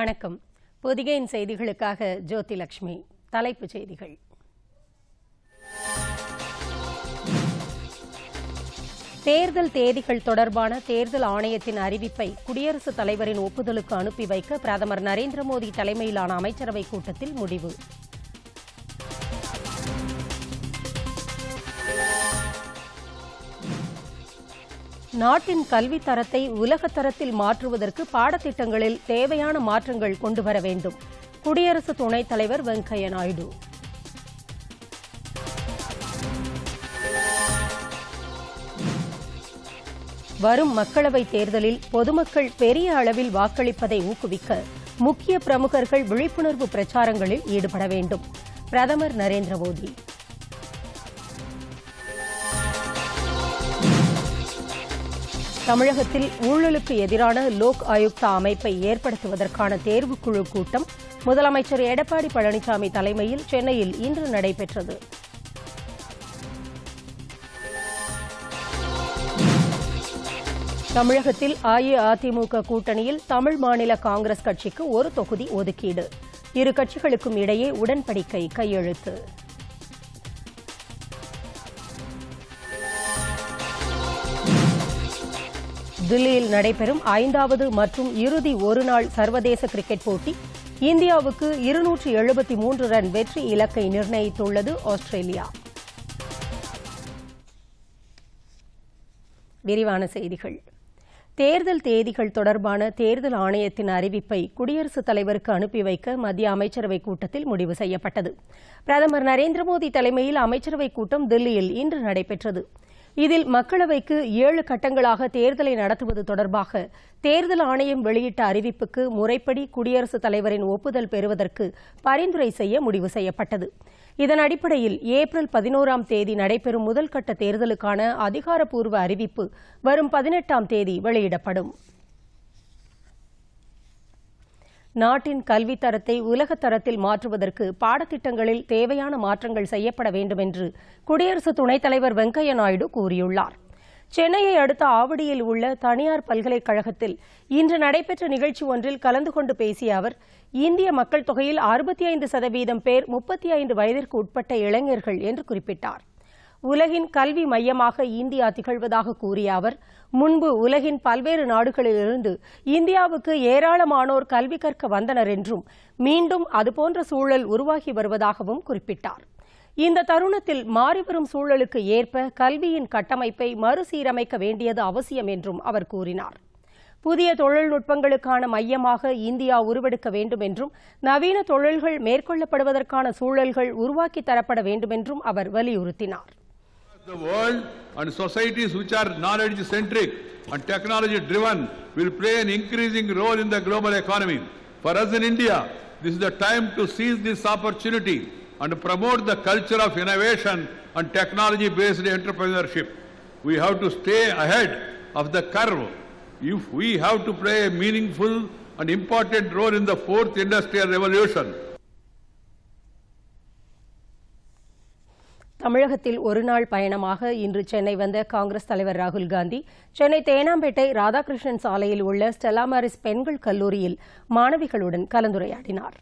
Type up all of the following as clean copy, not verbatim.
வணக்கம். பொதிகையின் செய்திகளுக்காக ஜோதி லட்சுமி. தலைப்புச் செய்திகள். தேர்தல் தேதிகள் தொடர்பான தேர்தல் ஆணையத்தின் அறிவிப்பை குடியரசுத் தலைவரின் ஒப்புதலுக்கு அனுப்பி வைக்க பிரதமர் நரேந்திர மோடி தலைமையிலான அமைச்சரவைக் கூட்டத்தில் முடிவு. நாட்டின் கல்வித் தரத்தை உலகத் தரத்தில் மாற்றுவதற்கு பாடத்திட்டங்களில் தேவையான மாற்றங்கள் கொண்டுவர வேண்டும். குடியரசு துணைத் தலைவர் வெங்கையா நாயுடு. வரும் மக்களவைத் தேர்தலில் பொதுமக்கள் பெரிய அளவில் வாக்களிப்பதை ஊக்குவிக்க முக்கிய பிரமுகர்கள் விழிப்புணர்வு பிரச்சாரங்களில் ஈடுபட வேண்டும். பிரதமர் நரேந்திர மோடி. தமிழகத்தில் ஊழலுக்கு எதிரான லோக் ஆயுக்தா அமைப்பை ஏற்படுத்துவதற்கான தேர்வுக்குழு கூட்டம் முதலமைச்சர் எடப்பாடி பழனிசாமி தலைமையில் சென்னையில் இன்று நடைபெற்றது. தமிழகத்தில் அஇஅதிமுக கூட்டணியில் தமிழ் மாநில காங்கிரஸ் கட்சிக்கு ஒரு தொகுதி ஒதுக்கீடு. இரு கட்சிகளுக்கும் இடையே உடன்படிக்கை கையெழுத்து. தில்லியில் நடைபெறும் 5வது மற்றும் இறுதி ஒருநாள் சர்வதேச கிரிக்கெட் போட்டி இந்தியாவுக்கு 273 ரன் வெற்றி இலக்கை நிர்ணயித்துள்ளது ஆஸ்திரேலியா. விரிவான செய்திகள். தேர்தல் தேதிகள் தொடர்பான தேர்தல் ஆணையத்தின் அறிவிப்பை குடியரசுத் தலைவருக்கு அனுப்பி வைக்க மத்திய அமைச்சரவைக் கூட்டத்தில் முடிவு செய்யப்பட்டது. பிரதமர் நரேந்திர மோடி தலைமையில் அமைச்சரவைக் கூட்டம் தில்லியில் இன்று நடைபெற்றது. இதில் மக்களவைக்கு 7 கட்டங்களாக தேர்தலை நடத்துவது தொடர்பாக தேர்தல் ஆணையம் வெளியிட்ட அறிவிப்புக்கு முறைப்படி குடியரசுத் தலைவரின் ஒப்புதல் பெறுவதற்கு பரிந்துரை செய்ய முடிவு செய்யப்பட்டது. இதன் அடிப்படையில் ஏப்ரல் 11ஆம் தேதி நடைபெறும் முதல்கட்ட தேர்தலுக்கான அதிகாரப்பூர்வ அறிவிப்பு வரும் 18ஆம் தேதி வெளியிடப்படும். நாட்டின் கல்வித் தரத்தை உலகத் தரத்தில் மாற்றுவதற்கு பாடத்திட்டங்களில் தேவையான மாற்றங்கள் செய்யப்பட வேண்டும் என்று குடியரசு துணைத் தலைவர் வெங்கையா நாயுடு கூறியுள்ளார். சென்னையை அடுத்த ஆவடியில் உள்ள தனியார் பல்கலைக்கழகத்தில் இன்று நடைபெற்ற நிகழ்ச்சி ஒன்றில் கலந்து கொண்டு பேசிய அவர், இந்திய மக்கள் தொகையில் 65% பேர் 35 வயதிற்கு உட்பட்ட இளைஞர்கள் என்று குறிப்பிட்டார். உலகின் கல்வி மையமாக இந்தியா திகழ்வதாக கூறிய அவர், முன்பு உலகின் பல்வேறு நாடுகளிலிருந்து இந்தியாவுக்கு ஏராளமானோர் கல்வி கற்க வந்தனர் என்றும் மீண்டும் அதுபோன்ற சூழல் உருவாகி வருவதாகவும் குறிப்பிட்டார். இந்த தருணத்தில் மாறிவரும் சூழலுக்கு ஏற்ப கல்வியின் கட்டமைப்பை மறுசீரமைக்க வேண்டியது அவசியம் என்றும் அவர் கூறினார். புதிய தொழில்நுட்பங்களுக்கான மையமாக இந்தியா உருவெடுக்க வேண்டும் என்றும் நவீன தொழில்கள் மேற்கொள்ளப்படுவதற்கான சூழல்கள் உருவாக்கி தரப்பட வேண்டும் என்றும் அவர் வலியுறுத்தினார். The world and societies which are knowledge-centric and technology-driven will play an increasing role in the global economy. For us in India, this is the time to seize this opportunity and promote the culture of innovation and technology-based entrepreneurship. We have to stay ahead of the curve if we have to play a meaningful and important role in the 4th industrial revolution. தமிழகத்தில் ஒருநாள் பயணமாக இன்று சென்னை வந்த காங்கிரஸ் தலைவர் ராகுல் காந்தி சென்னை தேனாம்பேட்டை ராதாகிருஷ்ணன் சாலையில் உள்ள Stella Maurice பெண்கள் கல்லூரியில் மாணவிகளுடன் கலந்துரையாடினார்.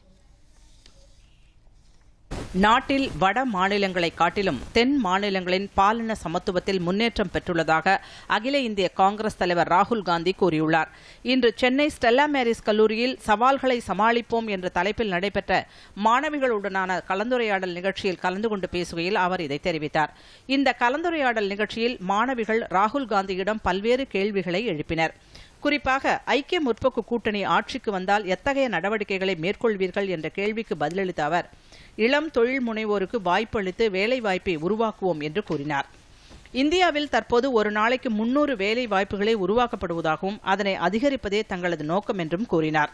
நாட்டில் வட மாநிலங்களை காட்டிலும் தென் மாநிலங்களின் பாலின சமத்துவத்தில் முன்னேற்றம் பெற்றுள்ளதாக அகில இந்திய காங்கிரஸ் தலைவர் ராகுல் காந்தி கூறியுள்ளார். இன்று சென்னை ஸ்டெல்லா மேரிஸ் கல்லூரியில் சவால்களை சமாளிப்போம் என்ற தலைப்பில் நடைபெற்ற மாணவிகளுடனான கலந்துரையாடல் நிகழ்ச்சியில் கலந்து கொண்டு பேசுகையில் அவர் இதை தெரிவித்தார். இந்த கலந்துரையாடல் நிகழ்ச்சியில் மாணவிகள் ராகுல் காந்தியிடம் பல்வேறு கேள்விகளை எழுப்பினர். குறிப்பாக ஐக்கிய முற்போக்கு கூட்டணி ஆட்சிக்கு வந்தால் எத்தகைய நடவடிக்கைகளை மேற்கொள்வீர்கள் என்ற கேள்விக்கு பதிலளித்த அவர், இளம் தொழில் முனைவோருக்கு வாய்ப்பளித்து வேலைவாய்ப்பை உருவாக்குவோம் என்று கூறினார். இந்தியாவில் தற்போது ஒரு நாளைக்கு 300 வேலை வாய்ப்புகளை உருவாக்கப்படுவதாகவும் அதனை அதிகரிப்பதே தங்களது நோக்கம் என்றும் கூறினார்.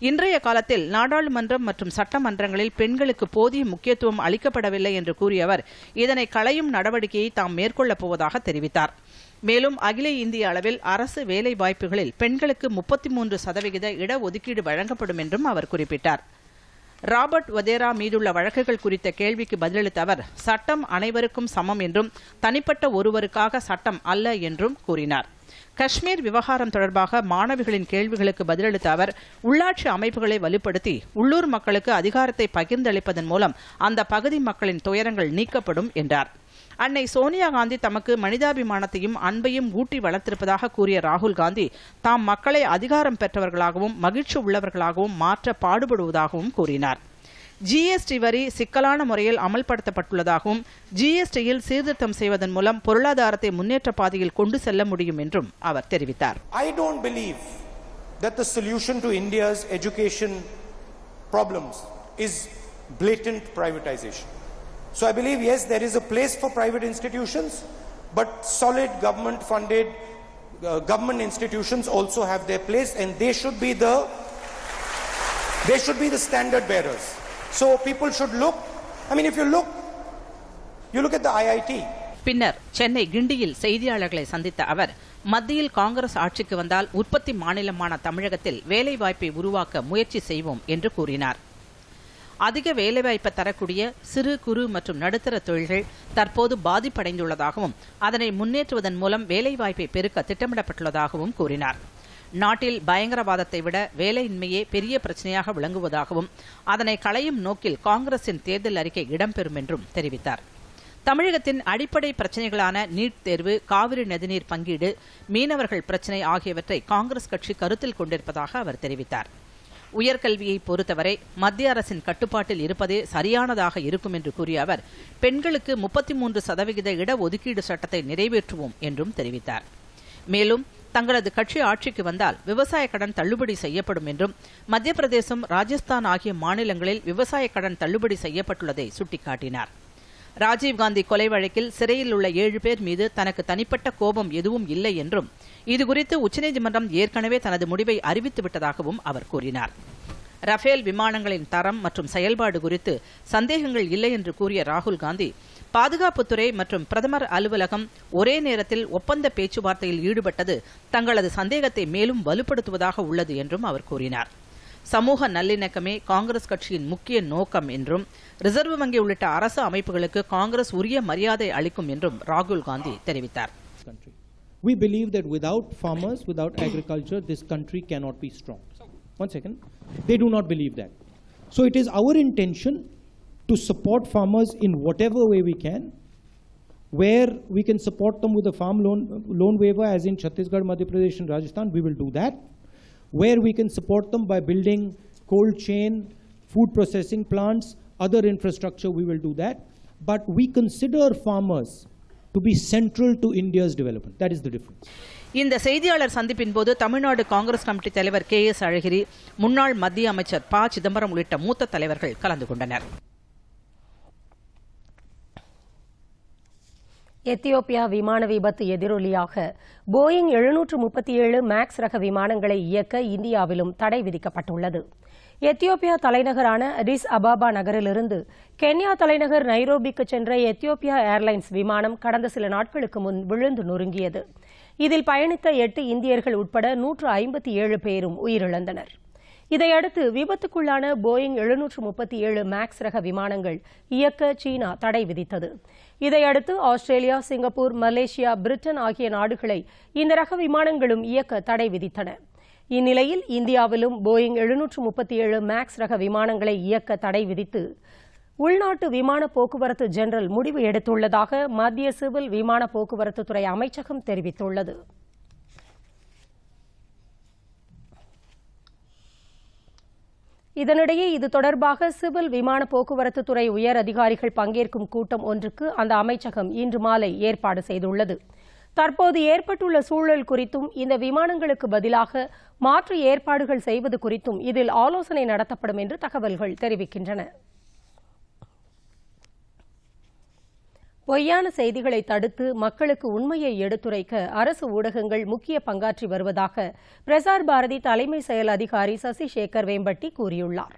இன்றைய காலத்தில் நாடாளுமன்றம் மற்றும் சட்டமன்றங்களில் பெண்களுக்கு போதிய முக்கியத்துவம் அளிக்கப்படவில்லை என்று கூறிய அவர், இதனை களையும் நடவடிக்கையை தாம் மேற்கொள்ளப் போவதாக தெரிவித்தார். மேலும் அகில இந்திய அளவில் அரசு வேலை வாய்ப்புகளில் பெண்களுக்கு 33% இடஒதுக்கீடு வழங்கப்படும் என்றும் அவர் குறிப்பிட்டார். ராபர்ட் வதேரா மீதுள்ள வழக்குகள் குறித்த கேள்விக்கு பதிலளித்த அவர், சட்டம் அனைவருக்கும் சமம் என்றும் தனிப்பட்ட ஒருவருக்காக சட்டம் அல்ல என்றும் கூறினார். காஷ்மீர் விவகாரம் தொடர்பாக மாணவிகளின் கேள்விகளுக்கு பதிலளித்த அவர், உள்ளாட்சி அமைப்புகளை வலுப்படுத்தி உள்ளூர் மக்களுக்கு அதிகாரத்தை பகிர்ந்தளிப்பதன் மூலம் அந்த பகுதி மக்களின் துயரங்கள் நீக்கப்படும் என்றார். அன்னை சோனியா காந்தி தமக்கு மனிதாபிமானத்தையும் அன்பையும் ஊட்டி வளர்த்திருப்பதாக கூறிய ராகுல் காந்தி, தாம் மக்களை அதிகாரம் பெற்றவர்களாகவும் மகிழ்ச்சி உள்ளவர்களாகவும் மாற்ற பாடுபடுவதாகவும் கூறினார். ஜிஎஸ்டி வரி சிக்கலான முறையில் அமல்படுத்தப்பட்டுள்ளதாகவும் ஜிஎஸ்டியில் சீர்திருத்தம் செய்வதன் மூலம் பொருளாதாரத்தை முன்னேற்ற பாதையில் கொண்டு செல்ல முடியும் என்றும் அவர் தெரிவித்தார். I don't believe that the solution to India's education problems is blatant privatization. So I believe, yes, there is a place for private institutions, but solid government funded government institutions also have their place, and they should be the standard bearers. So people should look, I mean, if you look at the IIT. பின்னர் சென்னை கிண்டியில் செய்தியாளர்களை சந்தித்த அவர், மத்தியில் காங்கிரஸ் ஆட்சிக்கு வந்தால் உற்பத்தி மாநிலமான தமிழகத்தில் வேலைவாய்ப்பை உருவாக்க முயற்சி செய்வோம் என்று கூறினார். அதிக வேலைவாய்ப்பை தரக்கூடிய சிறு குறு மற்றும் நடுத்தர தொழில்கள் தற்போது பாதிப்படைந்துள்ளதாகவும் அதனை முன்னேற்றுவதன் மூலம் வேலைவாய்ப்பை பெருக்க திட்டமிடப்பட்டுள்ளதாகவும் கூறினார். நாட்டில் பயங்கரவாதத்தை விட வேலையின்மையே பெரிய பிரச்சனையாக விளங்குவதாகவும் அதனை களையும் நோக்கில் காங்கிரசின் தேர்தல் அறிக்கை இடம்பெறும் என்றும் தெரிவித்தார். தமிழகத்தின் அடிப்படை பிரச்சினைகளான நீட் தேர்வு, காவிரி நதிநீர் பங்கீடு, மீனவர்கள் பிரச்சினை ஆகியவற்றை காங்கிரஸ் கட்சி கருத்தில் கொண்டிருப்பதாக அவர் தெரிவித்தார். உயர்கல்வியை பொறுத்தவரை மத்திய அரசின் கட்டுப்பாட்டில் இருப்பதே சரியானதாக இருக்கும் என்று கூறிய அவர், பெண்களுக்கு 33% இடஒதுக்கீடு சட்டத்தை நிறைவேற்றுவோம் என்றும் தெரிவித்தார். மேலும் தங்களது கட்சி ஆட்சிக்கு வந்தால் விவசாய கடன் தள்ளுபடி செய்யப்படும் என்றும், மத்திய பிரதேசம், ராஜஸ்தான் ஆகிய மாநிலங்களில் விவசாய கடன் தள்ளுபடி செய்யப்பட்டுள்ளதை சுட்டிக்காட்டினார். ராஜீவ்காந்தி கொலை வழக்கில் சிறையில் உள்ள 7 பேர் மீது தனக்கு தனிப்பட்ட கோபம் எதுவும் இல்லை என்றும், இதுகுறித்து உச்சநீதிமன்றம் ஏற்கனவே தனது முடிவை அறிவித்துவிட்டதாகவும் அவர் கூறினார். ரஃபேல் விமானங்களின் தரம் மற்றும் செயல்பாடு குறித்து சந்தேகங்கள் இல்லை என்று கூறிய ராகுல் காந்தி, பாதுகாப்புத்துறை மற்றும் பிரதமர் அலுவலகம் ஒரே நேரத்தில் ஒப்பந்த பேச்சுவார்த்தையில் ஈடுபட்டது தங்களது சந்தேகத்தை மேலும் வலுப்படுத்துவதாக உள்ளது என்றும் அவர் கூறினார். சமூக நல்லிணக்கமே காங்கிரஸ் கட்சியின் முக்கிய நோக்கம் என்றும், ரிசர்வ் வங்கி உள்ளிட்ட அரசு அமைப்புகளுக்கு காங்கிரஸ் உரிய மரியாதை அளிக்கும் என்றும் ராகுல் காந்தி தெரிவித்தார். We believe that without farmers, without agriculture, this country cannot be strong. One second. They do not believe that. So it is our intention to support farmers in whatever way we can. Where we can support them with a farm loan waiver, as in Chhattisgarh, Madhya Pradesh and Rajasthan, we will do that. Where we can support them by building cold chain, food processing plants, other infrastructure, we will do that. But we consider farmers to be central to India's development. That is the difference. இந்த செய்தியாளர் சந்திப்பின் போது Tamil Nadu Congress committee தலைவர் KS அழகிரி, முன்னாள் மத்திய அமைச்சர் ப. சிதம்பரம் உள்ளிட்ட மூத்த தலைவர்கள் கலந்து கொண்டனர். எத்தியோப்பியா விமான விபத்து எதிரொலியாக போயிங் 737 மேக்ஸ் ரக விமானங்களை இயக்க இந்தியாவிலும் தடை விதிக்கப்பட்டுள்ளது. எத்தியோப்பியா தலைநகரான அடிஸ் அபாபா நகரிலிருந்து கென்யா தலைநகர் நைரோபிக்கு சென்ற எத்தியோப்பியா ஏர்லைன்ஸ் விமானம் கடந்த சில நாட்களுக்கு முன் விழுந்து நொறுங்கியது. இதில் பயணித்த 8 இந்தியர்கள் உட்பட 157 பேரும் உயிரிழந்தனர். இதையடுத்து விபத்துக்குள்ளான போயிங் 737 மேக்ஸ் ரக விமானங்கள் இயக்க சீனா தடை விதித்தது. இதையடுத்து ஆஸ்திரேலியா, சிங்கப்பூர், மலேசியா, பிரிட்டன் ஆகிய நாடுகளை இந்த ரக விமானங்களும் இயக்க தடை விதித்தன. இந்நிலையில் இந்தியாவிலும் போயிங் 737 மேக்ஸ் ரக விமானங்களை இயக்க தடை விதித்து உள்நாட்டு விமான போக்குவரத்து ஜெனரல் முடிவு எடுத்துள்ளதாக மத்திய சிவில் விமான போக்குவரத்துத்துறை அமைச்சகம் தெரிவித்துள்ளது. இதனிடையே இது தொடர்பாக சிவில் விமான போக்குவரத்துத்துறை உயர் அதிகாரிகள் பங்கேற்கும் கூட்டம் ஒன்றுக்கு அந்த அமைச்சகம் இன்று மாலை ஏற்பாடு செய்துள்ளது. தற்போது ஏற்பட்டுள்ள சூழல் குறித்தும் இந்த விமானங்களுக்கு பதிலாக மாற்று ஏற்பாடுகள் செய்வது குறித்தும் இதில் ஆலோசனை நடத்தப்படும் என்று தகவல்கள் தெரிவிக்கின்றன. பொய்யான செய்திகளை தடுத்து மக்களுக்கு உண்மையை எடுத்துரைக்க அரசு ஊடகங்கள் முக்கிய பங்காற்றி வருவதாக பிரசார் பாரதி தலைமை செயல் அதிகாரி சசி சேகர் வேம்பட்டி கூறியுள்ளார்.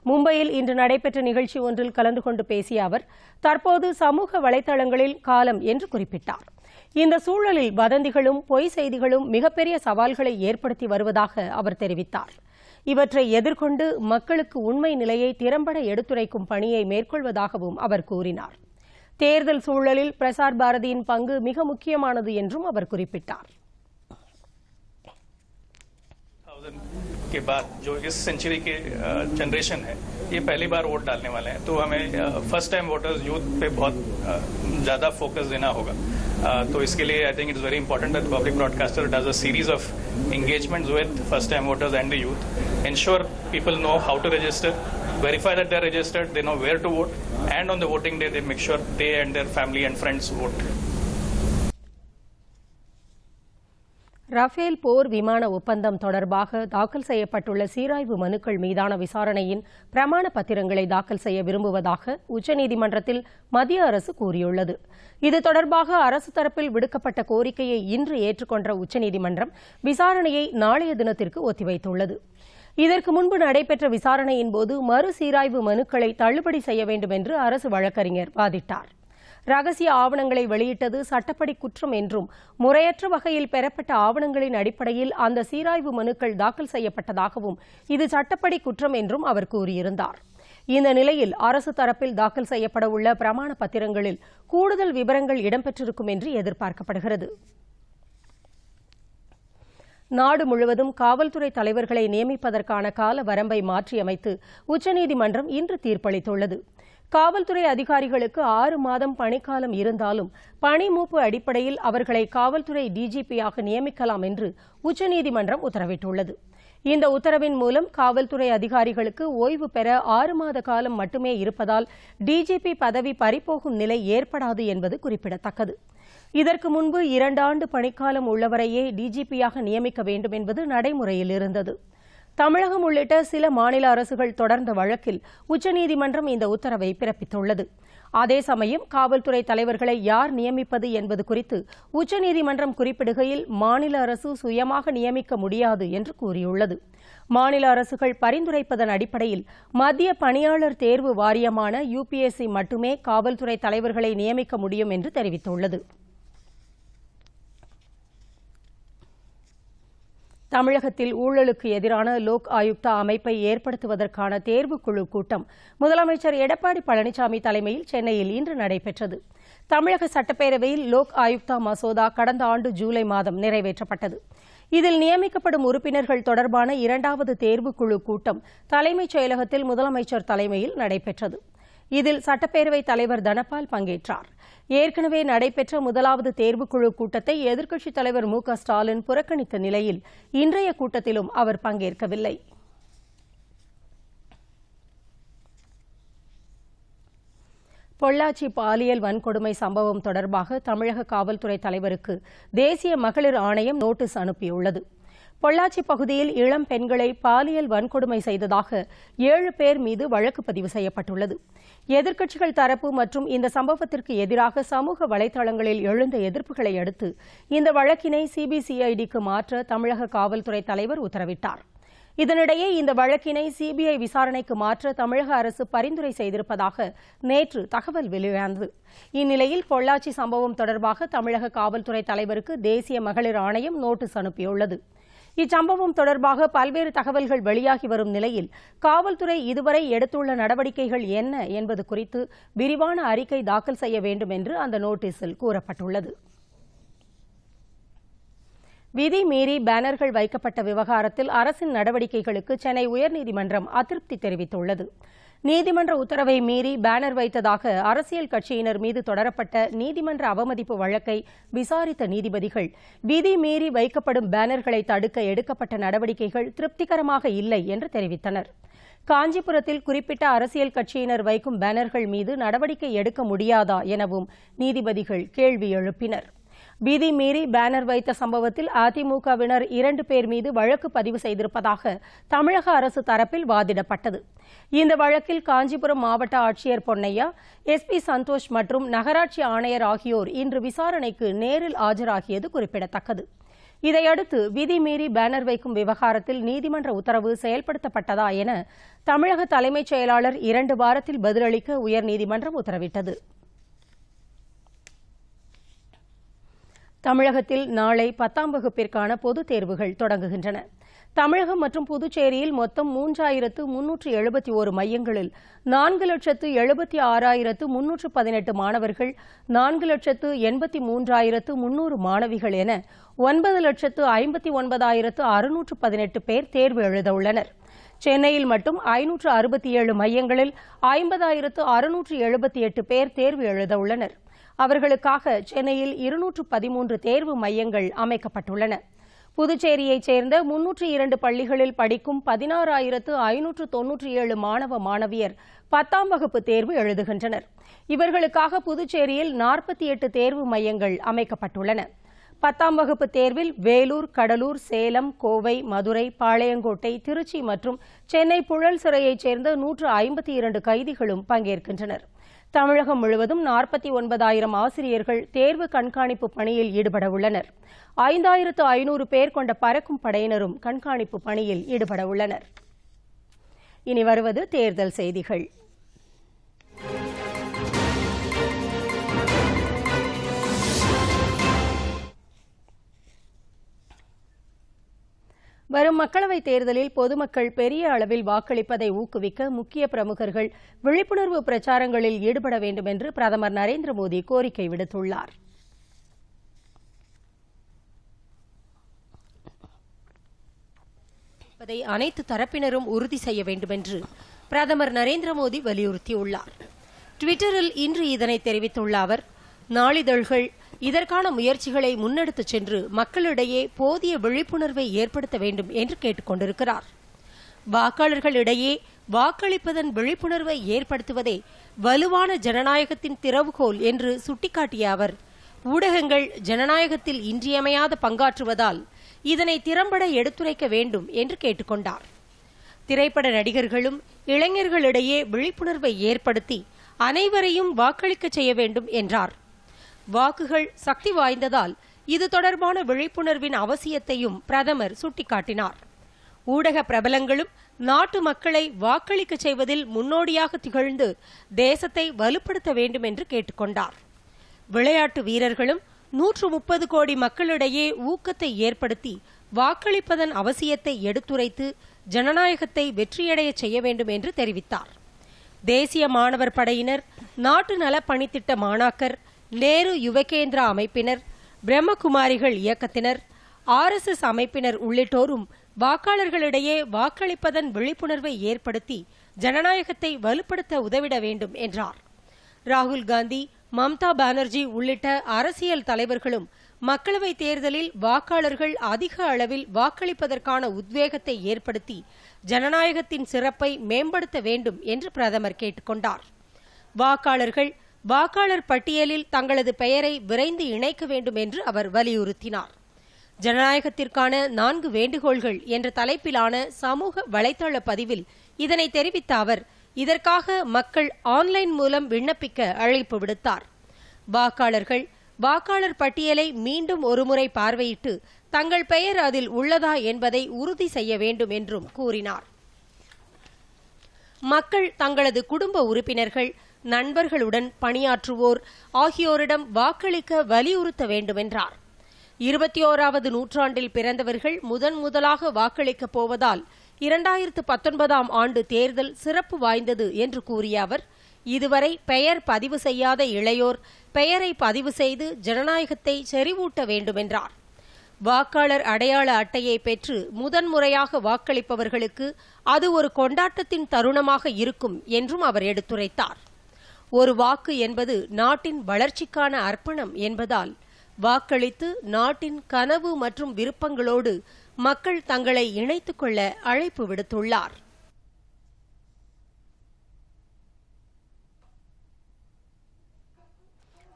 மும்பையில் இன்று நடைபெற்ற நிகழ்ச்சி ஒன்றில் கலந்து கொண்டு பேசிய அவர், தற்போது சமூக வலைதளங்களில் காலம் என்று குறிப்பிட்டார். இந்த சூழலில் வதந்திகளும் பொய் செய்திகளும் மிகப்பெரிய சவால்களை ஏற்படுத்தி வருவதாக அவர் தெரிவித்தார். இவற்றை எதிர்கொண்டு மக்களுக்கு உண்மை நிலையை திறம்பட எடுத்துரைக்கும் பணியை மேற்கொள்வதாகவும் அவர் கூறினார். தேர்தல் சூழலில் பிரசார் பாரதியின் பங்கு மிக முக்கியமானது என்றும் அவர் குறிப்பிட்டார். के बाद जो इस सेंचुरी के जनरेशन है ये पहली बार वोट डालने वाले हैं, तो हमें फर्स्ट टाइम वोटर्स यूथ पे बहुत ज़्यादा फोकस देना होगा। तो इसके लिए I think it's very important that public broadcaster does a series of engagements with first time voters and the youth, ensure people know how to register, verify that they're registered, they know where to vote, and on the voting day they make sure they and their family and friends vote. Rafale போர் விமான ஒப்பந்தம் தொடர்பாக தாக்கல் செய்யப்பட்டுள்ள சீராய்வு மனுக்கள் மீதான விசாரணையின் பிரமாண பத்திரங்களை தாக்கல் செய்ய விரும்புவதாக உச்சநீதிமன்றத்தில் மத்திய அரசு கூறியுள்ளது. இது தொடர்பாக அரசு தரப்பில் விடுக்கப்பட்ட கோரிக்கையை இன்று ஏற்றுக்கொண்ட உச்சநீதிமன்றம் விசாரணையை நாளைய தினத்திற்கு ஒத்திவைத்துள்ளது. இதற்கு முன்பு நடைபெற்ற விசாரணையின்போது மறுசீராய்வு மனுக்களை தள்ளுபடி செய்ய வேண்டும் என்று அரசு வழக்கறிஞர் வாதிட்டார். ரகசிய ஆவணங்களை வெளியிட்டது சட்டப்படி குற்றம் என்றும் முறையற்ற வகையில் பெறப்பட்ட ஆவணங்களின் அடிப்படையில் அந்த சீராய்வு மனுக்கள் தாக்கல் செய்யப்பட்டதாகவும் இது சட்டப்படி குற்றம் என்றும் அவர் கூறியிருந்தார். இந்த நிலையில் அரசு தரப்பில் தாக்கல் செய்யப்பட உள்ள பிரமாண பத்திரங்களில் கூடுதல் விவரங்கள் இடம்பெற்றிருக்கும் என்று எதிர்பார்க்கப்படுகிறது. நாடு முழுவதும் காவல்துறை தலைவர்களை நியமிப்பதற்கான கால வரம்பை மாற்றியமைத்து உச்சநீதிமன்றம் இன்று தீர்ப்பளித்துள்ளது. காவல்துறை அதிகாரிகளுக்கு 6 மாதம் பணிக்காலம் இருந்தாலும் பணி மூப்பு அடிப்படையில் அவர்களை காவல்துறை டிஜிபியாக நியமிக்கலாம் என்று உச்சநீதிமன்றம் உத்தரவிட்டுள்ளது. இந்த உத்தரவின் மூலம் காவல்துறை அதிகாரிகளுக்கு ஓய்வு பெற 6 மாத காலம் மட்டுமே இருப்பதால் டிஜிபி பதவி பறிபோகும் நிலை ஏற்படாது என்பது குறிப்பிடத்தக்கது. இதற்கு முன்பு 2 ஆண்டு பணிக்காலம் உள்ளவரையே டிஜிபியாக நியமிக்க வேண்டும் என்பது நடைமுறையில் இருந்தது. தமிழகம் உள்ளிட்ட சில மாநில அரசுகள் தொடர்ந்த வழக்கில் உச்சநீதிமன்றம் இந்த உத்தரவை பிறப்பித்துள்ளது. அதே சமயம் காவல்துறை தலைவர்களை யார் நியமிப்பது என்பது குறித்து உச்சநீதிமன்றம் குறிப்பிடுகையில் மாநில அரசு சுயமாக நியமிக்க முடியாது என்று கூறியுள்ளது. மாநில அரசுகள் பரிந்துரைப்பதன் அடிப்படையில் மத்திய பணியாளர் தேர்வு வாரியமான UPSC மட்டுமே காவல்துறை தலைவர்களை நியமிக்க முடியும் என்று தெரிவித்துள்ளது. தமிழகத்தில் ஊழலுக்கு எதிரான லோக் ஆயுக்தா அமைப்பை ஏற்படுத்துவதற்கான தேர்வுக்குழு கூட்டம் முதலமைச்சர் எடப்பாடி பழனிசாமி தலைமையில் சென்னையில் இன்று நடைபெற்றது. தமிழக சட்டப்பேரவையில் லோக் ஆயுக்தா மசோதா கடந்த ஆண்டு ஜூலை மாதம் நிறைவேற்றப்பட்டது. இதில் நியமிக்கப்படும் உறுப்பினர்கள் தொடர்பான 2வது தேர்வுக்குழு கூட்டம் தலைமைச் செயலகத்தில் முதலமைச்சர் தலைமையில் நடைபெற்றது. இதில் சட்டப்பேரவைத் தலைவர் தனபால் பங்கேற்றார். ஏற்கனவே நடைபெற்ற 1வது தேர்வுக்குழு கூட்டத்தை எதிர்க்கட்சித் தலைவர் மு க ஸ்டாலின் புறக்கணித்த நிலையில் இன்றைய கூட்டத்திலும் அவர் பங்கேற்கவில்லை. பொள்ளாச்சி பாலியல் வன்கொடுமை சம்பவம் தொடர்பாக தமிழக காவல்துறை தலைவருக்கு தேசிய மகளிர் ஆணையம் நோட்டீஸ் அனுப்பியுள்ளது. பொள்ளாச்சி பகுதியில் இளம் பெண்களை பாலியல் வன்கொடுமை செய்ததாக 7 பேர் மீது வழக்கு பதிவு செய்யப்பட்டுள்ளது. எதிர்க்கட்சிகள் தரப்பு மற்றும் இந்த சம்பவத்திற்கு எதிராக சமூக வலைதளங்களில் எழுந்த எதிர்ப்புகளை அடுத்து இந்த வழக்கினை CBCIDக்கு மாற்ற தமிழக காவல்துறை தலைவர் உத்தரவிட்டார். இதனிடையே இந்த வழக்கினை CBI விசாரணைக்கு மாற்ற தமிழக அரசு பரிந்துரை செய்திருப்பதாக நேற்று தகவல் வெளியானது. இந்நிலையில் பொள்ளாச்சி சம்பவம் தொடர்பாக தமிழக காவல்துறை தலைவருக்கு தேசிய மகளிர் ஆணையம் நோட்டீஸ் அனுப்பியுள்ளது. இச்சம்பவம் தொடர்பாக பல்வேறு தகவல்கள் வெளியாகி வரும் நிலையில் காவல்துறை இதுவரை எடுத்துள்ள நடவடிக்கைகள் என்ன என்பது குறித்து விரிவான அறிக்கை தாக்கல் செய்ய வேண்டும் என்று அந்த நோட்டீஸில் கூறப்பட்டுள்ளது. விதி மீறி பேனர்கள் வைக்கப்பட்ட விவகாரத்தில் அரசின் நடவடிக்கைகளுக்கு சென்னை உயர்நீதிமன்றம் அதிருப்தி தெரிவித்துள்ளது. நீதிமன்ற உத்தரவை மீறி பேனர் வைத்ததாக அரசியல் கட்சியினர் மீது தொடரப்பட்ட நீதிமன்ற அவமதிப்பு வழக்கை விசாரித்த நீதிபதிகள் விதி மீறி வைக்கப்படும் பேனர்களை தடுக்க எடுக்கப்பட்ட நடவடிக்கைகள் திருப்திகரமாக இல்லை என்று தெரிவித்தனர். காஞ்சிபுரத்தில் குறிப்பிட்ட அரசியல் கட்சியினர் வைக்கும் பேனர்கள் மீது நடவடிக்கை எடுக்க முடியாதா எனவும் நீதிபதிகள் கேள்வி எழுப்பினர். விதி மீறி பேனர் வைத்த சம்பவத்தில் அதிமுகவினர் 2 பேர் மீது வழக்கு பதிவு செய்திருப்பதாக தமிழக அரசு தரப்பில் வாதிடப்பட்டது. இந்த வழக்கில் காஞ்சிபுரம் மாவட்ட ஆட்சியர் பொன்னையா, SP சந்தோஷ் மற்றும் நகராட்சி ஆணையர் ஆகியோர் இன்று விசாரணைக்கு நேரில் ஆஜராகியது குறிப்பிடத்தக்கது. இதையடுத்து விதி மீறி பேனர் வைக்கும் விவகாரத்தில் நீதிமன்ற உத்தரவு செயல்படுத்தப்பட்டதா என தமிழக தலைமைச் செயலாளர் 2 வாரத்தில் பதிலளிக்க உயர்நீதிமன்றம் உத்தரவிட்டது. தமிழகத்தில் நாளை 10ஆம் வகுப்பிற்கான பொதுத் தேர்வுகள் தொடங்குகின்றன. தமிழகம் மற்றும் புதுச்சேரியில் மொத்தம் 3,371 மையங்களில் 4,76,318 மாணவர்கள், 4,83,300 மாணவிகள் என 9,59,618 பேர் தேர்வு எழுதவுள்ளனர். சென்னையில் மட்டும் 567 மையங்களில் 50,678 பேர் தேர்வு எழுதவுள்ளனர். அவர்களுக்காக சென்னையில் 213 தேர்வு மையங்கள் அமைக்கப்பட்டுள்ளன. புதுச்சேரியைச் சேர்ந்த 302 பள்ளிகளில் படிக்கும் 16,597 மாணவ மாணவியர் 10ஆம் வகுப்பு தேர்வு எழுதுகின்றனர். இவர்களுக்காக புதுச்சேரியில் 48 தேர்வு மையங்கள் அமைக்கப்பட்டுள்ளன. 10ஆம் வகுப்பு தேர்வில் வேலூர், கடலூர், சேலம், கோவை, மதுரை, பாளையங்கோட்டை, திருச்சி மற்றும் சென்னை புழல் சிறையைச் சேர்ந்த 152 கைதிகளும் பங்கேற்கின்றனர். தமிழகம் முழுவதும் 49,000 ஆசிரியர்கள் தேர்வு கண்காணிப்பு பணியில் ஈடுபட உள்ளனர். 5,500 பேர் கொண்ட பறக்கும் படையினரும் கண்காணிப்பு பணியில் ஈடுபட உள்ளனர். இனி வருவது தேர்தல் செய்திகள். வரும் மக்களவைத் தேர்தலில் பொதுமக்கள் பெரிய அளவில் வாக்களிப்பதை ஊக்குவிக்க முக்கிய பிரமுகர்கள் விழிப்புணர்வு பிரச்சாரங்களில் ஈடுபட வேண்டும் என்று பிரதமர் நரேந்திர மோடி கோரிக்கை விடுத்துள்ளார். அனைத்து தரப்பினரும் உறுதி செய்ய வேண்டும் என்று பிரதமர் நரேந்திர மோடி வலியுறுத்தியுள்ளார். டுவிட்டரில் இன்று இதனை தெரிவித்துள்ள அவர், நாளிதழ்கள் இதற்கான முயற்சிகளை முன்னெடுத்துச் சென்று மக்களிடையே போதிய விழிப்புணர்வை ஏற்படுத்த வேண்டும் என்று கேட்டுக் கொண்டிருக்கிறார். வாக்காளர்களிடையே வாக்களிப்பதன் விழிப்புணர்வை ஏற்படுத்துவதே வலுவான ஜனநாயகத்தின் திறவுகோல் என்று சுட்டிக்காட்டிய அவர், ஊடகங்கள் ஜனநாயகத்தில் இன்றியமையாத பங்காற்றுவதால் இதனை திறம்பட எடுத்துரைக்க வேண்டும் என்று கேட்டுக் கொண்டார். திரைப்பட நடிகர்களும் இளைஞர்களிடையே விழிப்புணர்வை ஏற்படுத்தி அனைவரையும் வாக்களிக்க செய்ய வேண்டும் என்றார். வாக்குகள் சக்தி வாய்ந்ததால் இது தொடர்பான விழிப்புணர்வின் அவசியத்தையும் பிரதமர் சுட்டிக்காட்டினார். ஊடக பிரபலங்களும் நாட்டு மக்களை வாக்களிக்க செய்வதில் முன்னோடியாக திகழ்ந்து தேசத்தை வலுப்படுத்த வேண்டும் என்று கேட்டுக் கொண்டார். விளையாட்டு வீரர்களும் 130 கோடி மக்களிடையே ஊக்கத்தை ஏற்படுத்தி வாக்களிப்பதன் அவசியத்தை எடுத்துரைத்து ஜனநாயகத்தை வெற்றியடைய செய்ய வேண்டும் என்று தெரிவித்தார். தேசிய மாணவர் படையினர், நாட்டு நலப் பணித்திட்ட மாணாக்கர், நேரு யுவகேந்திரா அமைப்பினர், பிரம்மகுமாரிகள் இயக்கத்தினர், RSS அமைப்பினர் உள்ளிட்டோரும் வாக்காளர்களிடையே வாக்களிப்பதன் விழிப்புணர்வை ஏற்படுத்தி ஜனநாயகத்தை வலுப்படுத்த உதவிட வேண்டும் என்றார். ராகுல் காந்தி, மம்தா பானர்ஜி உள்ளிட்ட அரசியல் தலைவர்களும் மக்களவைத் தேர்தலில் வாக்காளர்கள் அதிக அளவில் வாக்களிப்பதற்கான உத்வேகத்தை ஏற்படுத்தி ஜனநாயகத்தின் சிறப்பை மேம்படுத்த வேண்டும் என்று பிரதமர் கேட்டுக் கொண்டார். வாக்காளர்கள் வாக்காளர் பட்டியலில் தங்களது பெயரை விரைந்து இணைக்க வேண்டும் என்று அவர் வலியுறுத்தினார். ஜனநாயகத்திற்கான 4 வேண்டுகோள்கள் என்ற தலைப்பிலான சமூக வலைதள பதிவில் இதனை தெரிவித்த அவர், இதற்காக மக்கள் ஆன்லைன் மூலம் விண்ணப்பிக்க அழைப்பு விடுத்தார். வாக்காளர்கள் வாக்காளர் பட்டியலை மீண்டும் ஒருமுறை பார்வையிட்டு தங்கள் பெயர் அதில் உள்ளதா என்பதை உறுதி செய்ய வேண்டும் என்றும் கூறினார். மக்கள் தங்களது குடும்ப உறுப்பினர்கள், நண்பர்களுடன் பணியாற்றுவோர் ஆகியோரிடம் வாக்களிக்க வலியுறுத்த வேண்டும் என்றார். 21வது நூற்றாண்டில் பிறந்தவர்கள் முதலாக வாக்களிக்கப் போவதால் 2019ஆம் ஆண்டு தேர்தல் சிறப்பு வாய்ந்தது என்று கூறிய அவர், இதுவரை பெயர் பதிவு செய்யாத இளையோர் பெயரை பதிவு செய்து ஜனநாயகத்தை செறிவூட்ட வேண்டும் என்றார். வாக்காளர் அடையாள அட்டையை பெற்று முதன்முறையாக வாக்களிப்பவர்களுக்கு அது ஒரு கொண்டாட்டத்தின் தருணமாக இருக்கும் என்றும் அவர் எடுத்துரைத்தார். ஒரு வாக்கு என்பது நாட்டின் வளர்ச்சிக்கான அர்ப்பணம் என்பதால் வாக்களித்து நாட்டின் கனவு மற்றும் விருப்பங்களோடு மக்கள் தங்களை இணைத்துக் கொள்ள அழைப்பு விடுத்துள்ளார்.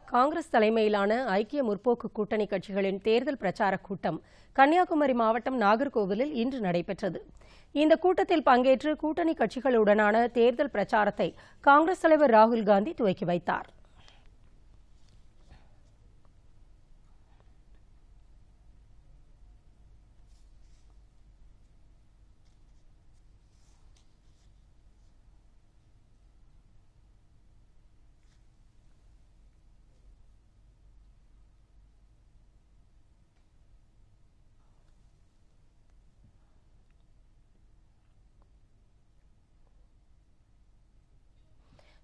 காங்கிரஸ் தலைமையிலான ஐக்கிய முற்போக்கு கூட்டணி கட்சிகளின் தேர்தல் பிரச்சாரக் கூட்டம் கன்னியாகுமரி மாவட்டம் நாகர்கோவிலில் இன்று நடைபெற்றது. இந்த கூட்டத்தில் பங்கேற்று கூட்டணி கட்சிகளுடனான தேர்தல் பிரச்சாரத்தை காங்கிரஸ் தலைவர் ராகுல் காந்தி துவக்கி வைத்தார்.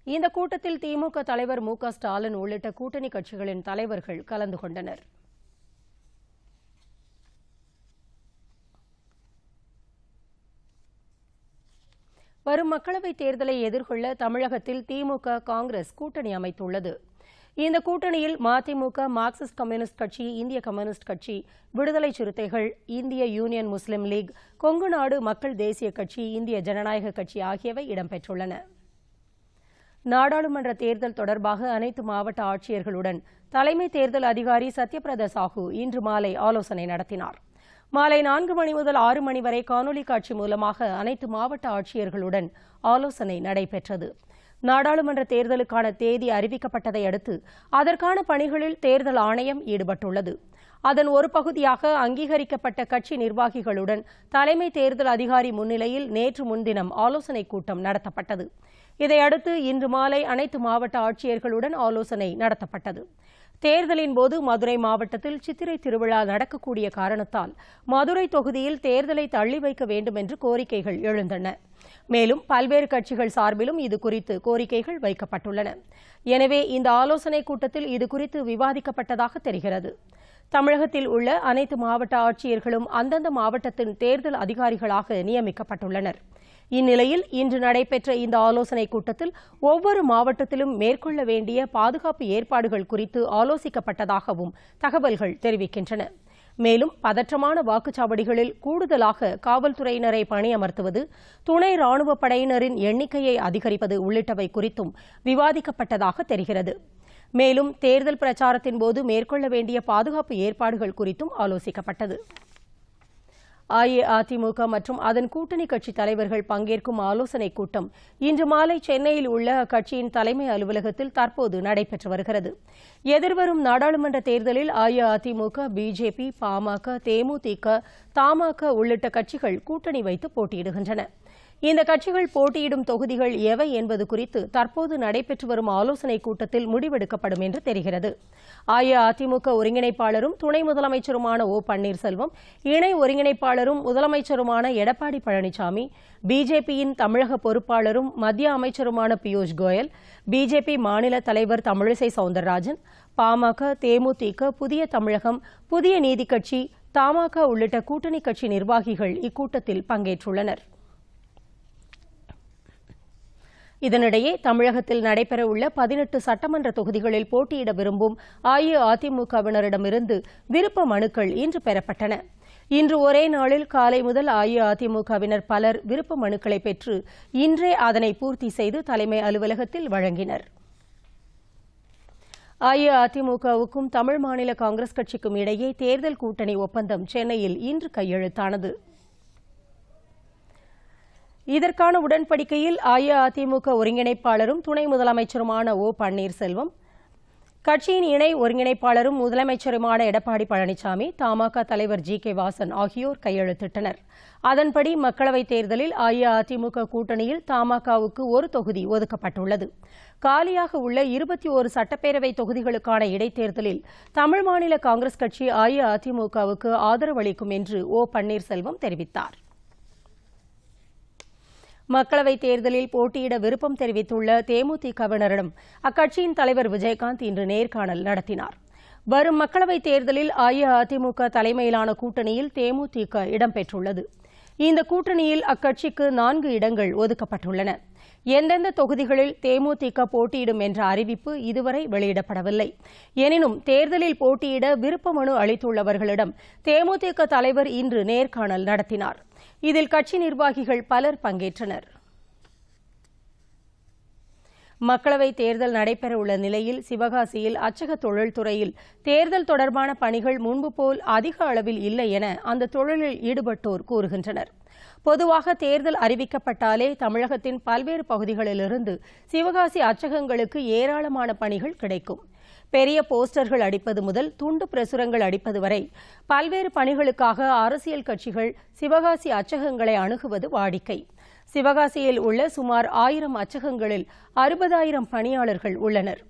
இந்த கூட்டத்தில் திமுக தலைவர் மு.க. ஸ்டாலின் உள்ளிட்ட கூட்டணி கட்சிகளின் தலைவர்கள் கலந்து கொண்டனர். வரும் மக்களவைத் தேர்தலை எதிர்கொள்ள தமிழகத்தில் திமுக, காங்கிரஸ் கூட்டணி அமைத்துள்ளது. இந்த கூட்டணியில் மதிமுக, மார்க்சிஸ்ட் கம்யூனிஸ்ட் கட்சி, இந்திய கம்யூனிஸ்ட் கட்சி, விடுதலை சிறுத்தைகள், இந்திய யூனியன் முஸ்லீம் லீக், கொங்கு நாடு மக்கள் தேசிய கட்சி, இந்திய ஜனநாயக கட்சி ஆகியவை இடம்பெற்றுள்ளன. நாடாளுமன்ற தேர்தல் தொடர்பாக அனைத்து மாவட்ட ஆட்சியர்களுடன் தலைமை தேர்தல் அதிகாரி சத்யபிரதா சாஹூ இன்று மாலை ஆலோசனை நடத்தினார். மாலை 4 மணி முதல் 6 மணி வரை காணொலி காட்சி மூலமாக அனைத்து மாவட்ட ஆட்சியர்களுடன் ஆலோசனை நடைபெற்றது. நாடாளுமன்ற தேர்தலுக்கான தேதி அறிவிக்கப்பட்டதை அடுத்து அதற்கான பணிகளில் தேர்தல் ஆணையம் ஈடுபட்டுள்ளது. அதன் ஒரு பகுதியாக அங்கீகரிக்கப்பட்ட கட்சி நிர்வாகிகளுடன் தலைமை தேர்தல் அதிகாரி முன்னிலையில் நேற்று முன்தினம் ஆலோசனைக் கூட்டம் நடத்தப்பட்டது. இதையடுத்து இன்று மாலை அனைத்து மாவட்ட ஆட்சியர்களுடன் ஆலோசனை நடத்தப்பட்டது. தேர்தலின் போது மதுரை மாவட்டத்தில் சித்திரை திருவிழா நடக்கக்கூடிய காரணத்தால் மதுரை தொகுதியில் தேர்தலை தள்ளி வைக்க வேண்டும் என்று கோரிக்கைகள் எழுந்தன. மேலும் பல்வேறு கட்சிகள் சார்பிலும் இதுகுறித்து கோரிக்கைகள் வைக்கப்பட்டுள்ளன. எனவே இந்த ஆலோசனைக் கூட்டத்தில் இதுகுறித்து விவாதிக்கப்பட்டதாக தெரிகிறது. தமிழகத்தில் உள்ள அனைத்து மாவட்ட ஆட்சியர்களும் அந்தந்த மாவட்டத்தின் தேர்தல் அதிகாரிகளாக நியமிக்கப்பட்டுள்ளனர். இந்நிலையில் இன்று நடைபெற்ற இந்த ஆலோசனைக் கூட்டத்தில் ஒவ்வொரு மாவட்டத்திலும் மேற்கொள்ள வேண்டிய பாதுகாப்பு ஏற்பாடுகள் குறித்து ஆலோசிக்கப்பட்டதாகவும் தகவல்கள் தெரிவிக்கின்றன. மேலும் பதற்றமான வாக்குச்சாவடிகளில் கூடுதலாக காவல்துறையினரை பணியமர்த்துவது, துணை ராணுவப் படையினரின் எண்ணிக்கையை அதிகரிப்பது உள்ளிட்டவை குறித்தும் விவாதிக்கப்பட்டதாக தெரிகிறது. மேலும் தேர்தல் பிரச்சாரத்தின் போது மேற்கொள்ள வேண்டிய பாதுகாப்பு ஏற்பாடுகள் குறித்தும் ஆலோசிக்கப்பட்டது. அஇஅதிமுக மற்றும் அதன் கூட்டணி கட்சித் தலைவர்கள் பங்கேற்கும் ஆலோசனைக் கூட்டம் இன்று மாலை சென்னையில் உள்ள அக்கட்சியின் தலைமை அலுவலகத்தில் தற்போது நடைபெற்று வருகிறது. எதிர்வரும் நாடாளுமன்ற தேர்தலில் அஇஅதிமுக, பிஜேபி, பாமக, தேமுதிக, தமாக உள்ளிட்ட கட்சிகள் கூட்டணி வைத்து போட்டியிடுகின்றன. இந்த கட்சிகள் போட்டியிடும் தொகுதிகள் எவை என்பது குறித்து தற்போது நடைபெற்று வரும் ஆலோசனைக் கூட்டத்தில் முடிவெடுக்கப்படும் என்று தெரிகிறது. அஇஅதிமுக ஒருங்கிணைப்பாளரும் துணை முதலமைச்சருமான ஓ பன்னீர்செல்வம், இணை ஒருங்கிணைப்பாளரும் முதலமைச்சருமான எடப்பாடி பழனிசாமி, பிஜேபியின் தமிழக பொறுப்பாளரும் மத்திய அமைச்சருமான பியூஷ் கோயல், பிஜேபி மாநில தலைவர் தமிழிசை சவுந்தரராஜன், பாமக, தேமுதிக, புதிய தமிழகம், புதிய நீதி கட்சி, தமாக உள்ளிட்ட கூட்டணி கட்சி நிர்வாகிகள் இக்கூட்டத்தில் பங்கேற்றுள்ளனர். இதனிடையே தமிழகத்தில் நடைபெறவுள்ள 18 சட்டமன்ற தொகுதிகளில் போட்டியிட விரும்பும் அஇஅதிமுகவினரிடமிருந்து விருப்ப மனுக்கள் இன்று பெறப்பட்டன. இன்று ஒரே நாளில் காலை முதல் அஇஅதிமுகவினர் பலர் விருப்ப மனுக்களை பெற்று இன்றே அதனை பூர்த்தி செய்து தலைமை அலுவலகத்தில் வழங்கினர். அஇஅதிமுகவுக்கும் தமிழ் மாநில காங்கிரஸ் கட்சிக்கும் இடையே தேர்தல் கூட்டணி ஒப்பந்தம் சென்னையில் இன்று கையெழுத்தானது. இதற்கான உடன்படிக்கையில் அஇஅதிமுக ஒருங்கிணைப்பாளரும் துணை முதலமைச்சருமான ஓ பன்னீர்செல்வம், கட்சியின் இணை ஒருங்கிணைப்பாளரும் முதலமைச்சருமான எடப்பாடி பழனிசாமி, தமாக தலைவர் ஜி.கே. வாசன் ஆகியோர் கையெழுத்திட்டனர். அதன்படி மக்களவைத் தேர்தலில் அஇஅதிமுக கூட்டணியில் தமாகவுக்கு ஒரு தொகுதி ஒதுக்கப்பட்டுள்ளது. காலியாக உள்ள 21 சட்டப்பேரவை தொகுதிகளுக்கான இடைத்தேர்தலில் தமிழ் மாநில காங்கிரஸ் கட்சி அஇஅதிமுகவுக்கு ஆதரவு அளிக்கும் என்று ஓ பன்னீர்செல்வம் தெரிவித்தார். மக்களவைத் தேர்தலில் போட்டியிட விருப்பம் தெரிவித்துள்ள தேமுதிகவினரிடம் அக்கட்சியின் தலைவர் விஜயகாந்த் இன்று நேர்காணல் நடத்தினார். வரும் மக்களவைத் தேர்தலில் அஇஅதிமுக தலைமையிலான கூட்டணியில் தேமுதிக இடம்பெற்றுள்ளது. இந்த கூட்டணியில் அக்கட்சிக்கு 4 இடங்கள் ஒதுக்கப்பட்டுள்ளன. எந்தெந்த தொகுதிகளில் தேமுதிக போட்டியிடும் என்ற அறிவிப்பு இதுவரை வெளியிடப்படவில்லை. எனினும் தேர்தலில் போட்டியிட விருப்ப மனு அளித்துள்ளவர்களிடம் தேமுதிக தலைவர் இன்று நேர்காணல் நடத்தினார். இதில் கட்சி நிர்வாகிகள் பலர் பங்கேற்றனர். மக்களவைத் தேர்தல் நடைபெறவுள்ள நிலையில் சிவகாசியில் அச்சக தொழில்துறையில் தேர்தல் தொடர்பான பணிகள் முன்பு போல் அதிக அளவில் இல்லை என அந்த தொழிலில் ஈடுபட்டோர் கூறுகின்றனர். பொதுவாக தேர்தல் அறிவிக்கப்பட்டாலே தமிழகத்தின் பல்வேறு பகுதிகளிலிருந்து சிவகாசி அச்சகங்களுக்கு ஏராளமான பணிகள் கிடைக்கும். பெரிய போஸ்டர்கள் அடிப்பது முதல் துண்டு பிரசுரங்கள் அடிப்பது வரை பல்வேறு பணிகளுக்காக அரசியல் கட்சிகள் சிவகாசி அச்சகங்களை அணுகுவது வாடிக்கை. சிவகாசியில் உள்ள சுமார் 1000 அச்சகங்களில் 60,000 பணியாளர்கள் உள்ளனர்.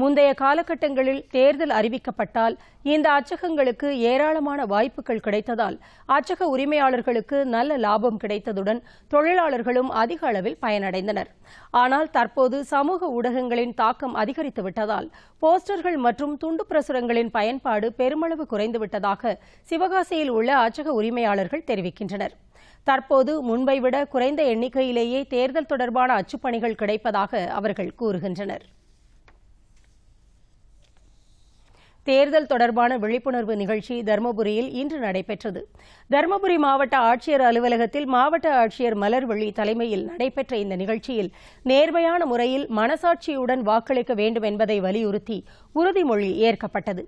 முந்தைய காலகட்டங்களில் தேர்தல் அறிவிக்கப்பட்டால் இந்த அச்சகங்களுக்கு ஏராளமான வாய்ப்புகள் கிடைத்ததால் அச்சக உரிமையாளர்களுக்கு நல்ல லாபம் கிடைத்ததுடன் தொழிலாளர்களும் அதிக அளவில் பயனடைந்தனர். ஆனால் தற்போது சமூக ஊடகங்களின் தாக்கம் அதிகரித்துவிட்டதால் போஸ்டர்கள் மற்றும் துண்டு பிரசுரங்களின் பயன்பாடு பெருமளவு குறைந்துவிட்டதாக சிவகாசியில் உள்ள அச்சக உரிமையாளர்கள் தெரிவிக்கின்றனர். தற்போது முன்பை விட குறைந்த எண்ணிக்கையிலேயே தேர்தல் தொடர்பான அச்சுப்பணிகள் கிடைப்பதாக அவர்கள் கூறுகின்றனர். தேர்தல் தொடர்பான விழிப்புணர்வு நிகழ்ச்சி தருமபுரியில் இன்று நடைபெற்றது. தருமபுரி மாவட்ட ஆட்சியர் அலுவலகத்தில் மாவட்ட ஆட்சியர் மலர்விழி தலைமையில் நடைபெற்ற இந்த நிகழ்ச்சியில் நேர்மையான முறையில் மனசாட்சியுடன் வாக்களிக்க வேண்டும் என்பதை வலியுறுத்தி உறுதிமொழி ஏற்கப்பட்டது.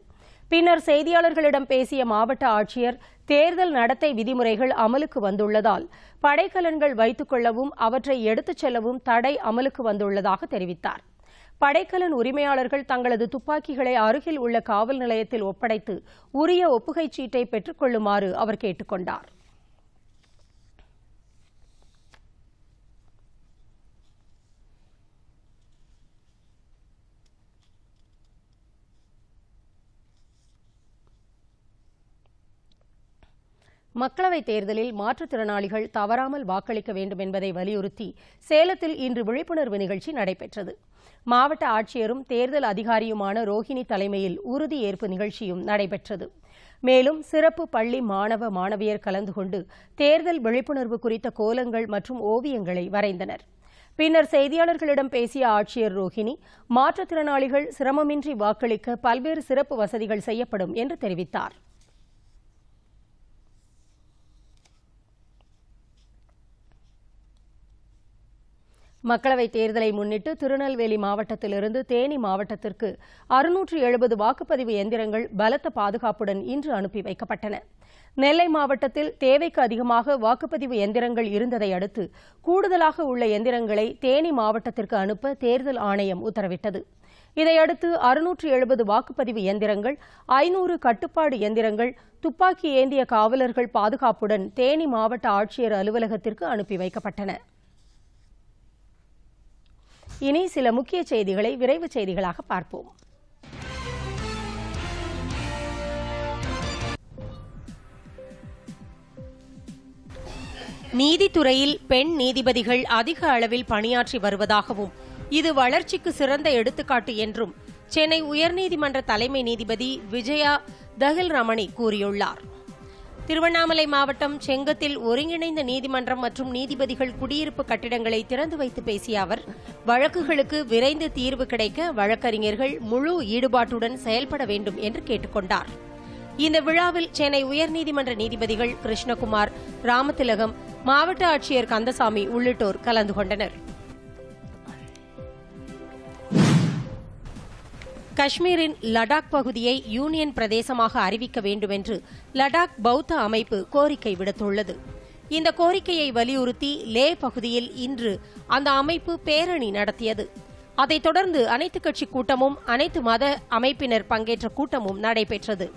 பின்னர் செய்தியாளர்களிடம் பேசிய மாவட்ட ஆட்சியர் தேர்தல் நடத்தை விதிமுறைகள் அமலுக்கு வந்துள்ளதால் படைக்கலன்கள் வைத்துக் கொள்ளவும் அவற்றை எடுத்துச் செல்லவும் தடை அமலுக்கு வந்துள்ளதாக தெரிவித்தார். படைக்கலன் உரிமையாளர்கள் தங்களது துப்பாக்கிகளை அருகில் உள்ள காவல் நிலையத்தில் ஒப்படைத்து உரிய ஒப்புகைச் சீட்டை பெற்றுக் கொள்ளுமாறு அவர் கேட்டுக் கொண்டார். மக்களவைத் தேர்தலில் மாற்றுத்திறனாளிகள் தவறாமல் வாக்களிக்க வேண்டும் என்பதை வலியுறுத்தி சேலத்தில் இன்று விழிப்புணர்வு நிகழ்ச்சி நடைபெற்றது. மாவட்ட ஆட்சியரும் தேர்தல் அதிகாரியுமான ரோஹிணி தலைமையில் உறுதியேற்பு நிகழ்ச்சியும் நடைபெற்றது. மேலும் சிறப்பு பள்ளி மாணவ மாணவியர் கலந்து கொண்டு தேர்தல் விழிப்புணர்வு குறித்த கோலங்கள் மற்றும் ஓவியங்களை வரைந்தனர். பின்னர் செய்தியாளர்களிடம் பேசிய ஆட்சியர் ரோஹிணி மாற்றுத்திறனாளிகள் சிரமமின்றி வாக்களிக்க பல்வேறு சிறப்பு வசதிகள் செய்யப்படும் என்று தெரிவித்தார். மக்களவைத் தேர்தலை முன்னிட்டு திருநெல்வேலி மாவட்டத்திலிருந்து தேனி மாவட்டத்திற்கு 670 வாக்குப்பதிவு எந்திரங்கள் பலத்த பாதுகாப்புடன் இன்று அனுப்பி வைக்கப்பட்டன. நெல்லை மாவட்டத்தில் தேவைக்கு அதிகமாக வாக்குப்பதிவு எந்திரங்கள் இருந்ததை அடுத்து கூடுதலாக உள்ள எந்திரங்களை தேனி மாவட்டத்திற்கு அனுப்ப தேர்தல் ஆணையம் உத்தரவிட்டது. இதையடுத்து 670 வாக்குப்பதிவு எந்திரங்கள், 500 கட்டுப்பாடு எந்திரங்கள், துப்பாக்கி ஏந்திய காவலர்கள் பாதுகாப்புடன் தேனி மாவட்ட ஆட்சியர் அலுவலகத்திற்கு அனுப்பி வைக்கப்பட்டன. இனி சில முக்கிய செய்திகளை விரைவு செய்திகளாக பார்ப்போம். நீதித்துறையில் பெண் நீதிபதிகள் அதிக அளவில் பணியாற்றி வருவதாகவும் இது வளர்ச்சிக்கு சிறந்த எடுத்துக்காட்டு என்றும் சென்னை உயர்நீதிமன்ற தலைமை நீதிபதி விஜயா தஹில் ரமணி கூறியுள்ளார். திருவண்ணாமலை மாவட்டம் செங்கத்தில் ஒருங்கிணைந்த நீதிமன்றம் மற்றும் நீதிபதிகள் குடியிருப்பு கட்டிடங்களை திறந்து வைத்து பேசிய அவர், வழக்குகளுக்கு விரைந்து தீர்வு கிடைக்க வழக்கறிஞர்கள் முழு ஈடுபாட்டுடன் செயல்பட வேண்டும் என்று கேட்டுக் கொண்டார். இந்த விழாவில் சென்னை உயர்நீதிமன்ற நீதிபதிகள் கிருஷ்ணகுமார், ராமதிலகம், மாவட்ட ஆட்சியர் கந்தசாமி உள்ளிட்டோர் கலந்து கொண்டனர். காஷ்மீரின் லடாக் பகுதியை யூனியன் பிரதேசமாக அறிவிக்க வேண்டும் என்று லடாக் பௌத்த அமைப்பு கோரிக்கை விடுத்துள்ளது. இந்த கோரிக்கையை வலியுறுத்தி லே பகுதியில் இன்று அந்த அமைப்பு பேரணி நடத்தியது. அதைத் தொடர்ந்து அனைத்துக் கட்சி கூட்டமும் அனைத்து மத அமைப்பினர் பங்கேற்ற கூட்டமும் நடைபெற்றது.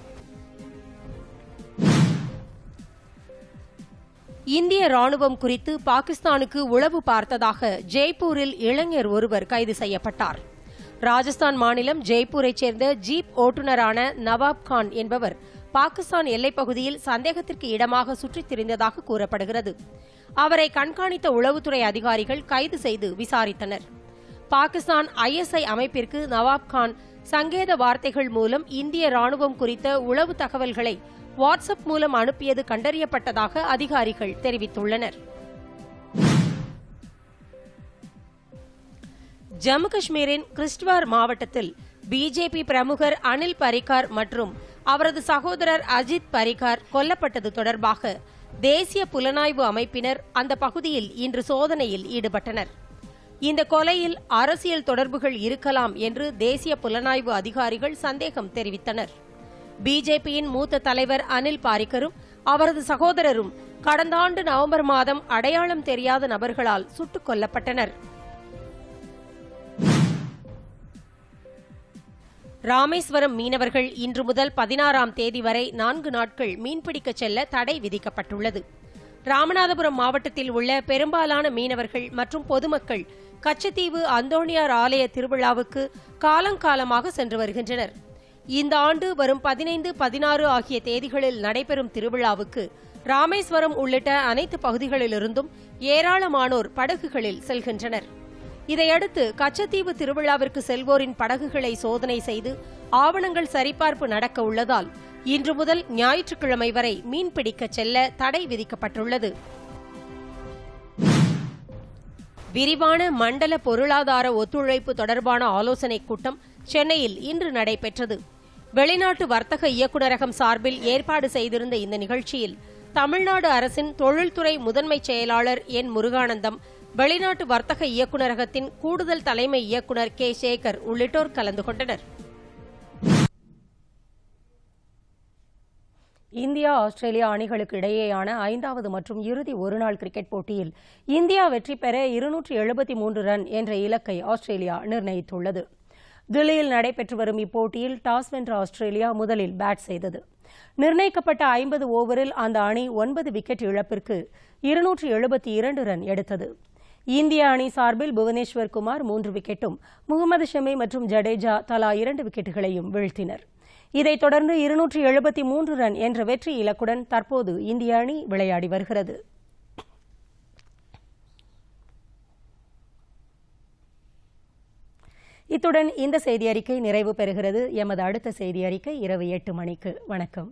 இந்திய ராணுவம் குறித்து பாகிஸ்தானுக்கு உளவு பார்த்ததாக ஜெய்ப்பூரில் இளைஞர் ஒருவர் கைது செய்யப்பட்டார். ராஜஸ்தான் மாநிலம் ஜெய்ப்பூரைச் சேர்ந்த ஜீப் ஓட்டுநரான நவாப் கான் என்பவர் பாகிஸ்தான் எல்லைப்பகுதியில் சந்தேகத்திற்கு இடமாக சுற்றித் திரிந்ததாக கூறப்படுகிறது. அவரை கண்காணித்த உளவுத்துறை அதிகாரிகள் கைது செய்து விசாரித்தனர். பாகிஸ்தான் ISI அமைப்பிற்கு நவாப் கான் சங்கேத வார்த்தைகள் மூலம் இந்திய ராணுவம் குறித்த உளவு தகவல்களை வாட்ஸ்அப் மூலம் அனுப்பியது கண்டறியப்பட்டதாக அதிகாரிகள் தெரிவித்துள்ளனர். ஜம்மு காஷ்மீரின் கிறிஸ்ட்வார் மாவட்டத்தில் பிஜேபி பிரமுகர் அனில் பரிகார் மற்றும் அவரது சகோதரர் அஜித் பரிகார் கொல்லப்பட்டது தொடர்பாக தேசிய புலனாய்வு அமைப்பினர் அந்த பகுதியில் இன்று சோதனையில் ஈடுபட்டனர். இந்த கொலையில் அரசியல் தொடர்புகள் இருக்கலாம் என்று தேசிய புலனாய்வு அதிகாரிகள் சந்தேகம் தெரிவித்தனர். பிஜேபியின் மூத்த தலைவர் அனில் பாரிக்கரும் அவரது சகோதரரும் கடந்த ஆண்டு நவம்பர் மாதம் அடையாளம் தெரியாத நபர்களால் சுட்டுக் கொல்லப்பட்டனர். ராமேஸ்வரம் மீனவர்கள் இன்று முதல் 16ஆம் தேதி வரை 4 நாட்கள் மீன்பிடிக்கச் செல்ல தடை விதிக்கப்பட்டுள்ளது. ராமநாதபுரம் மாவட்டத்தில் உள்ள பெரும்பாலான மீனவர்கள் மற்றும் பொதுமக்கள் கச்சத்தீவு அந்தோணியார் ஆலய திருவிழாவுக்கு காலங்காலமாக சென்று வருகின்றனர். இந்த ஆண்டு வரும் 15, 16 ஆகிய தேதிகளில் நடைபெறும் திருவிழாவுக்கு ராமேஸ்வரம் உள்ளிட்ட அனைத்து பகுதிகளிலிருந்தும் ஏராளமானோர் படகுகளில் செல்கின்றனர். இதையடுத்து கச்சத்தீவு திருவிழாவிற்கு செல்வோரின் படகுகளை சோதனை செய்து ஆவணங்கள் சரிபார்ப்பு நடக்க உள்ளதால் இன்று முதல் ஞாயிற்றுக்கிழமை வரை மீன்பிடிக்க செல்ல தடை விதிக்கப்பட்டுள்ளது. விரிவான மண்டல பொருளாதார ஒத்துழைப்பு தொடர்பான ஆலோசனைக் கூட்டம் சென்னையில் இன்று நடைபெற்றது. வெளிநாட்டு வர்த்தக இயக்குநரகம் சார்பில் ஏற்பாடு செய்திருந்த இந்த நிகழ்ச்சியில் தமிழ்நாடு அரசின் தொழில்துறை முதன்மை செயலாளர் என் முருகானந்தம், வெளிநாட்டு வர்த்தக இயக்குநரகத்தின் கூடுதல் தலைமை இயக்குநர் கே சேகர் உள்ளிட்டோர் கலந்து கொண்டனர். இந்தியா ஆஸ்திரேலியா அணிகளுக்கு இடையேயான 5வது மற்றும் இறுதி ஒருநாள் கிரிக்கெட் போட்டியில் இந்தியா வெற்றி பெற 273 ரன் என்ற இலக்கை ஆஸ்திரேலியா நிர்ணயித்துள்ளது. தில்லியில் நடைபெற்று வரும் இப்போட்டியில் டாஸ் வென்ற ஆஸ்திரேலியா முதலில் பேட் செய்தது. நிர்ணயிக்கப்பட்ட 50 ஓவரில் அந்த அணி 9 விக்கெட் இழப்பிற்கு 272 ரன் எடுத்தது. இந்திய அணி சார்பில் புவனேஸ்வர் குமார் 3 விக்கெட்டும், முகமது ஷமி மற்றும் ஜடேஜா தலா 2 விக்கெட்டுகளையும் வீழ்த்தினர். இதைத் தொடர்ந்து 273 ரன் என்ற வெற்றி இலக்குடன் தற்போது இந்திய அணி விளையாடி வருகிறது. இத்துடன் இந்த செய்தி அறிக்கை நிறைவு பெறுகிறது. எமது அடுத்த செய்தி அறிக்கை இரவு 8 மணிக்கு. வணக்கம்.